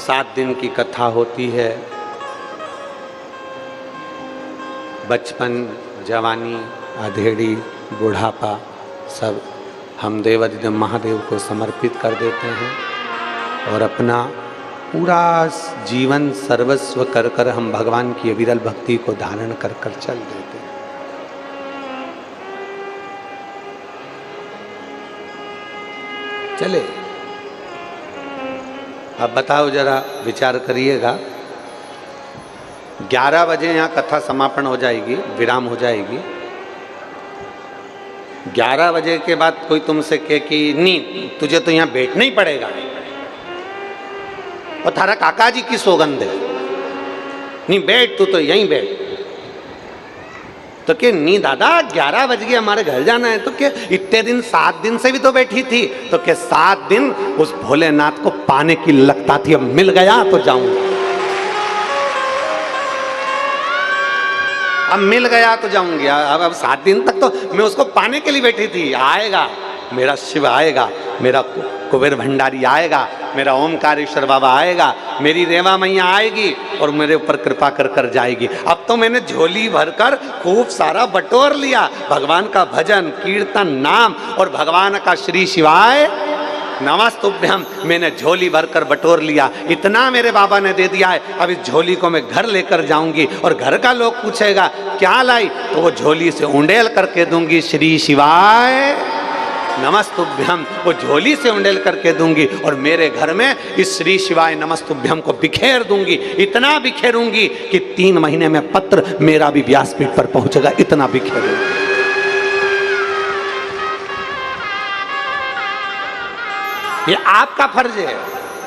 7 दिन की कथा होती है। बचपन, जवानी, अधेड़ी, बुढ़ापा सब हम देवाधिदेव महादेव को समर्पित कर देते हैं और अपना पूरा जीवन सर्वस्व कर कर हम भगवान की अविरल भक्ति को धारण कर कर चल देते हैं। चले, अब बताओ, जरा विचार करिएगा। 11 बजे यहाँ कथा समापन हो जाएगी, विराम हो जाएगी। 11 बजे के बाद कोई तुमसे कहे कि नहीं, तुझे तो यहाँ बैठना ही पड़ेगा और थारा काका जी की सौगंध है, नहीं बैठ, तू तो यहीं बैठ। तो क्या नहीं दादा, 11 बज गए, हमारे घर जाना है। तो क्या इतने दिन, 7 दिन से भी तो बैठी थी। तो क्या 7 दिन उस भोलेनाथ को पाने की लगता थी, अब मिल गया तो जाऊंगा, अब मिल गया तो जाऊंगी। अब 7 दिन तक तो मैं उसको पाने के लिए बैठी थी। आएगा मेरा शिव, आएगा मेरा कुबेर भंडारी, आएगा मेरा ओमकारेश्वर बाबा, आएगा मेरी रेवा मैया आएगी और मेरे ऊपर कृपा कर कर जाएगी। अब तो मैंने झोली भरकर खूब सारा बटोर लिया, भगवान का भजन, कीर्तन, नाम और भगवान का श्री शिवाय नमस्तुभ्यम मैंने झोली भरकर बटोर लिया। इतना मेरे बाबा ने दे दिया है, अब इस झोली को मैं घर लेकर जाऊंगी और घर का लोग पूछेगा क्या लाई, तो वो झोली से उंडेल करके दूंगी, श्री शिवाय नमस्तुभ्यम, वो झोली से उंडेल करके दूंगी और मेरे घर में इस श्री शिवाय नमस्तुभ्यम को बिखेर दूंगी। इतना बिखेरूंगी कि 3 महीने में पत्र मेरा भी व्यासपीठ पर पहुंचेगा, इतना बिखेरूंगी। ये आपका फर्ज है,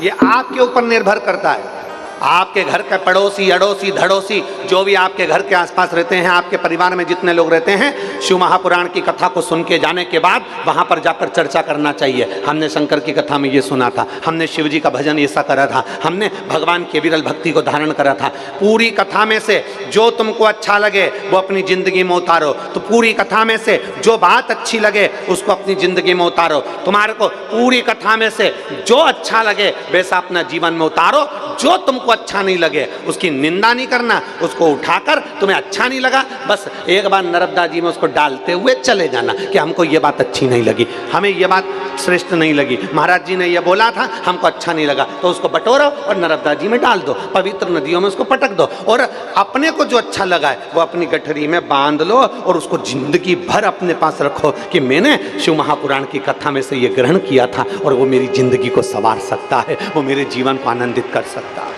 ये आपके ऊपर निर्भर करता है। आपके घर के पड़ोसी, अड़ोसी, धड़ोसी जो भी आपके घर के आसपास रहते हैं, आपके परिवार में जितने लोग रहते हैं, शिव महापुराण की कथा को सुन के जाने के बाद वहाँ पर जाकर चर्चा करना चाहिए। हमने शंकर की कथा में ये सुना था, हमने शिव जी का भजन ऐसा करा था, हमने भगवान की विरल भक्ति को धारण करा था। पूरी कथा में से जो तुमको अच्छा लगे वो अपनी ज़िंदगी में उतारो। तो पूरी कथा में से जो बात अच्छी लगे उसको अपनी ज़िंदगी में उतारो। तुम्हारे को पूरी कथा में से जो अच्छा लगे वैसा अपना जीवन में उतारो। जो तुमको अच्छा नहीं लगे उसकी निंदा नहीं करना, उसको उठाकर तुम्हें अच्छा नहीं लगा बस एक बार नर्मदा जी में उसको डालते हुए चले जाना कि हमको ये बात अच्छी नहीं लगी, हमें ये बात श्रेष्ठ नहीं लगी, महाराज जी ने ये बोला था हमको अच्छा नहीं लगा, तो उसको बटोरो और नर्मदा जी में डाल दो, पवित्र नदियों में उसको पटक दो और अपने को जो अच्छा लगा है वो अपनी गठरी में बांध लो और उसको जिंदगी भर अपने पास रखो कि मैंने शिव महापुराण की कथा में से ये ग्रहण किया था और वो मेरी जिंदगी को संवार सकता है, वो मेरे जीवन को आनंदित कर सकता है।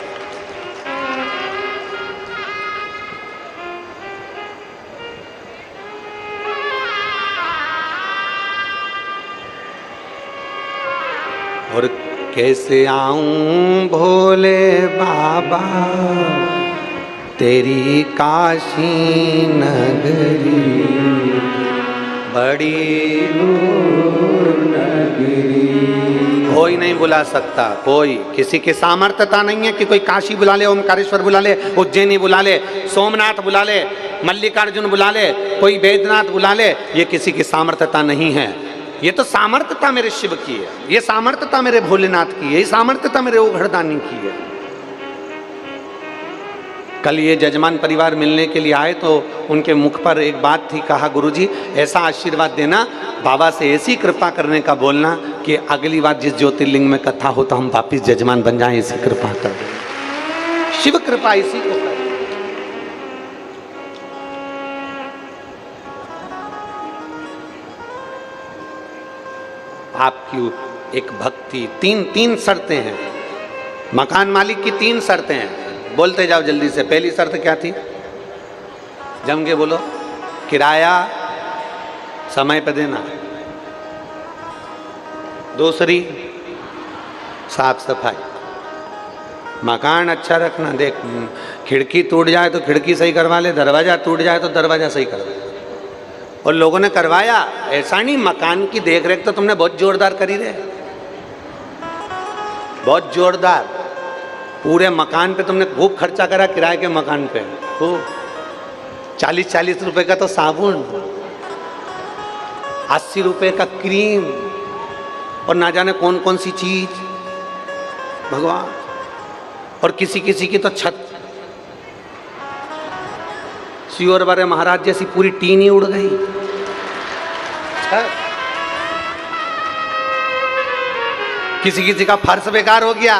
और कैसे आऊं भोले बाबा तेरी काशी नगरी, बड़ी दूर नगरी। कोई नहीं बुला सकता, कोई, किसी की सामर्थ्यता नहीं है कि कोई काशी बुला ले, ओमकारेश्वर बुला ले, उज्जैनी बुला ले, सोमनाथ बुला ले, मल्लिकार्जुन बुला ले, कोई बैद्यनाथ बुला ले, ये किसी की सामर्थ्यता नहीं है। ये तो सामर्थ्यता मेरे शिव की है, ये सामर्थ्यता मेरे भोलेनाथ की है, ये सामर्थ्यता मेरे ओघड़दानी की है। कल ये जजमान परिवार मिलने के लिए आए तो उनके मुख पर एक बात थी, कहा गुरुजी ऐसा आशीर्वाद देना, बाबा से ऐसी कृपा करने का बोलना कि अगली बार जिस ज्योतिर्लिंग में कथा हो तो हम वापिस जजमान बन जाएं, ऐसी कृपा कर दें। शिव कृपा इसी को कर। आपकी एक भक्ति, तीन शर्तें हैं। मकान मालिक की 3 शर्तें हैं, बोलते जाओ जल्दी से। पहली शर्त क्या थी, जम के बोलो, किराया समय पे देना। दूसरी, साफ सफाई, मकान अच्छा रखना। देख, खिड़की टूट जाए तो खिड़की सही करवा ले, दरवाजा टूट जाए तो दरवाजा सही करवा ले। और लोगों ने करवाया, ऐसा नहीं, मकान की देखरेख तो तुमने बहुत जोरदार करी रे, बहुत जोरदार। पूरे मकान पे तुमने खूब खर्चा करा, किराए के मकान पे खूब। 40-40 रुपए का तो साबुन, 80 रुपए का क्रीम और ना जाने कौन कौन सी चीज। भगवान और किसी किसी की तो छत, सियोर बड़े महाराज जैसी पूरी टीन ही उड़ गई। किसी किसी का फर्श बेकार हो गया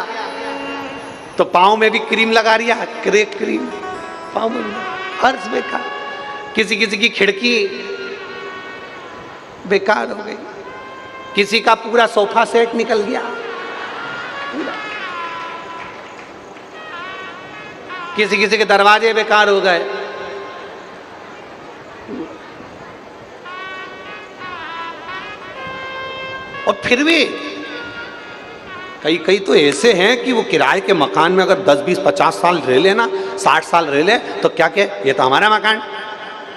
तो पाँव में भी क्रीम लगा रिया, क्रेक क्रीम पाँव में भी, फर्श बेकार। किसी किसी की खिड़की बेकार हो गई, किसी का पूरा सोफा सेट निकल गया, किसी किसी के दरवाजे बेकार हो गए। और फिर भी कई कई तो ऐसे हैं कि वो किराए के मकान में अगर 10, 20, 50 साल रह ले ना, 60 साल रह ले, तो क्या के ये तो हमारा मकान,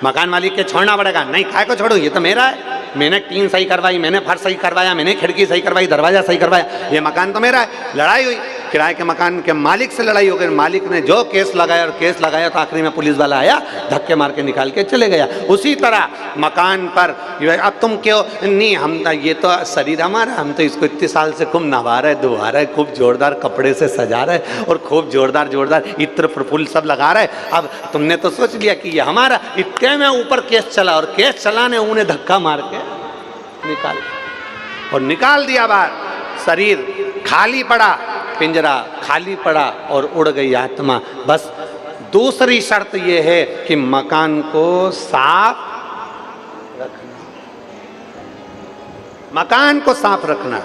मकान मालिक के छोड़ना पड़ेगा। नहीं, काय को छोड़ो, ये तो मेरा है, मैंने टीन सही करवाई, मैंने फर्श सही करवाया, मैंने खिड़की सही करवाई, दरवाजा सही करवाया, ये मकान तो मेरा है। लड़ाई हुई, किराए के मकान के मालिक से लड़ाई हो गई, मालिक ने जो केस लगाया और केस लगाया तो आखिरी में पुलिस वाला आया, धक्के मार के निकाल के चले गया। उसी तरह मकान पर अब तुम क्यों नहीं, हम ये तो शरीर हमारा, हम तो इसको इतने साल से खूब नवा रहे, धुआ रहे, खूब जोरदार कपड़े से सजा रहे और खूब जोरदार जोरदार इत्र प्रफुल्ल सब लगा रहे। अब तुमने तो सोच लिया कि ये हमारा, इतने में ऊपर केस चला और केस चलाने उन्हें धक्का मार के निकाल दिया बाहर। शरीर खाली पड़ा, पिंजरा खाली पड़ा और उड़ गई आत्मा। बस दूसरी शर्त यह है कि मकान को साफ रखना, मकान को साफ रखना,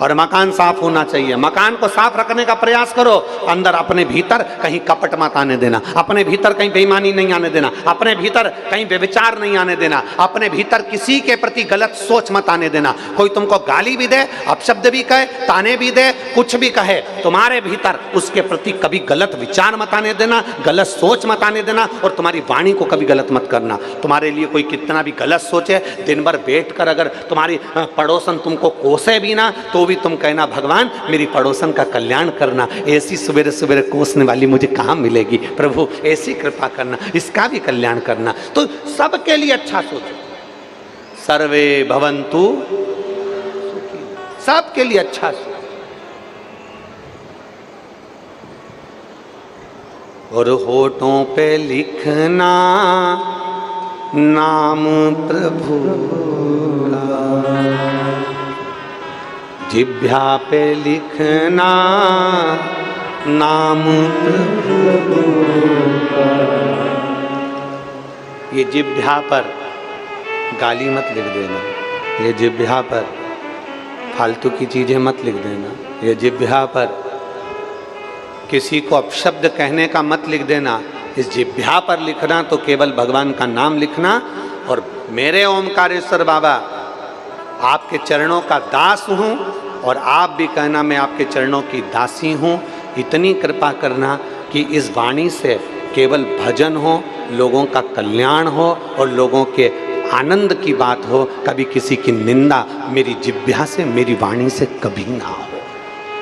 और मकान साफ होना चाहिए। मकान को साफ रखने का प्रयास करो। अंदर अपने भीतर कहीं कपट मत आने देना, अपने भीतर कहीं बेईमानी नहीं आने देना, अपने भीतर कहीं व्यभिचार नहीं आने देना, अपने भीतर किसी के प्रति गलत सोच मत आने देना। कोई तुमको गाली भी दे, अपशब्द भी कहे, ताने भी दे, कुछ भी कहे, तुम्हारे भीतर उसके प्रति कभी गलत विचार मत आने देना, गलत सोच मत आने देना, और तुम्हारी वाणी को कभी गलत मत करना। तुम्हारे लिए कोई कितना भी गलत सोचे, दिन भर बैठ कर अगर तुम्हारी पड़ोसन तुमको कोसे भी ना, तो भी तुम कहना भगवान मेरी पड़ोसन का कल्याण करना, ऐसी सवेरे सवेरे कोसने वाली मुझे कहाँ मिलेगी, प्रभु ऐसी कृपा करना, इसका भी कल्याण करना। तो सबके लिए अच्छा सोचो, सर्वे भवन्तु सुखी, सबके लिए अच्छा सोचो। और होठों पे लिखना नाम प्रभु का, जिह्वा पे लिखना नाम प्रभु का। ये जिह्वा पर गाली मत लिख देना, ये जिह्वा पर फालतू की चीजें मत लिख देना, ये जिह्वा पर किसी को अपशब्द कहने का मत लिख देना। इस जिह्वा पर लिखना तो केवल भगवान का नाम लिखना। और मेरे ओमकारेश्वर बाबा आपके चरणों का दास हूँ, और आप भी कहना मैं आपके चरणों की दासी हूँ। इतनी कृपा करना कि इस वाणी से केवल भजन हो, लोगों का कल्याण हो और लोगों के आनंद की बात हो। कभी किसी की निंदा मेरी जिह्वा से, मेरी वाणी से कभी ना हो।